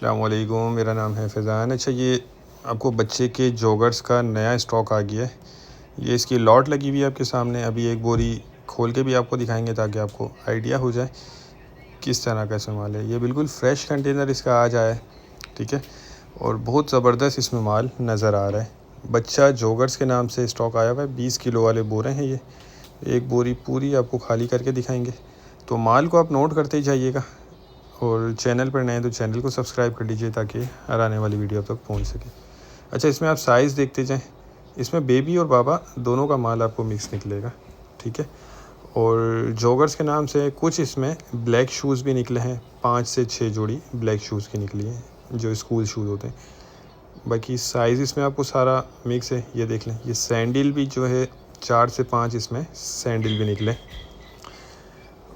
अस्सलाम वालेकुम, मेरा नाम है फैज़ान। अच्छा, ये आपको बच्चे के जॉगर्स का नया स्टॉक आ गया है। ये इसकी लॉट लगी हुई है आपके सामने। अभी एक बोरी खोल के भी आपको दिखाएंगे ताकि आपको आइडिया हो जाए किस तरह का सामान है। ये बिल्कुल फ़्रेश कंटेनर इसका आ जाए, ठीक है। और बहुत ज़बरदस्त इसमें माल नज़र आ रहा है। बच्चा जॉगर्स के नाम से स्टॉक आया हुआ है। 20 किलो वाले बोरे हैं ये। एक बोरी पूरी आपको खाली करके दिखाएंगे। तो माल को आप नोट करते ही जाइएगा, और चैनल पर नए हैं तो चैनल को सब्सक्राइब कर लीजिए ताकि हर आने वाली वीडियो आप तक पहुंच सके। अच्छा, इसमें आप साइज़ देखते जाएं। इसमें बेबी और बाबा दोनों का माल आपको मिक्स निकलेगा, ठीक है। और जॉगर्स के नाम से कुछ इसमें ब्लैक शूज़ भी निकले हैं। 5 से 6 जोड़ी ब्लैक शूज़ की निकली हैं जो स्कूल शूज़ होते हैं। बाकी साइज़ इसमें आपको सारा मिक्स है। ये देख लें, ये सैंडल भी जो है 4 से 5 इसमें सैंडल भी निकले।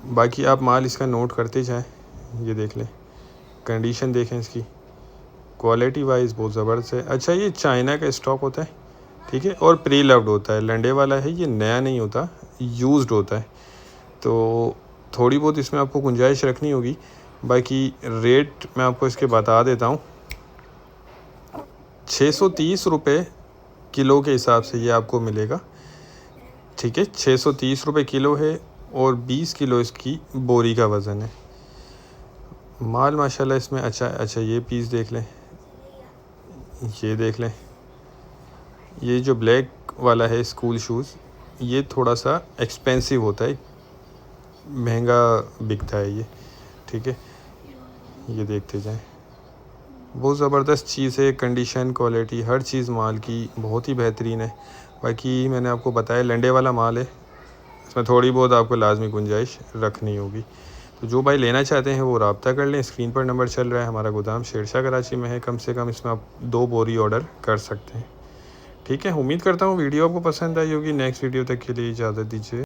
बाकी आप माल इसका नोट करते जाएं। ये देख लें, कंडीशन देखें इसकी, क्वालिटी वाइज बहुत ज़बरदस्त है। अच्छा, ये चाइना का स्टॉक होता है, ठीक है, और प्री लव्ड होता है। लंडे वाला है, ये नया नहीं होता, यूज्ड होता है। तो थोड़ी बहुत इसमें आपको गुंजाइश रखनी होगी। बाकी रेट मैं आपको इसके बता देता हूँ। 630 रुपये किलो के हिसाब से ये आपको मिलेगा, ठीक है। 630 रुपये किलो है और 20 किलो इसकी बोरी का वज़न है। माल माशाल्लाह इसमें अच्छा। अच्छा, ये पीस देख लें, ये देख लें। ये जो ब्लैक वाला है स्कूल शूज़, ये थोड़ा सा एक्सपेंसिव होता है, महंगा बिकता है ये, ठीक है। ये देखते जाएं, बहुत ज़बरदस्त चीज़ है। कंडीशन, क्वालिटी, हर चीज़ माल की बहुत ही बेहतरीन है। बाकी मैंने आपको बताया लंडे वाला माल है, इसमें थोड़ी बहुत आपको लाजमी गुंजाइश रखनी होगी। तो जो भाई लेना चाहते हैं वो रब्ता कर लें। स्क्रीन पर नंबर चल रहा है। हमारा गोदाम शेरशाह कराची में है। कम से कम इसमें आप 2 बोरी ऑर्डर कर सकते हैं, ठीक है। उम्मीद करता हूँ वीडियो आपको पसंद आई होगी। नेक्स्ट वीडियो तक के लिए इजाज़त दीजिए।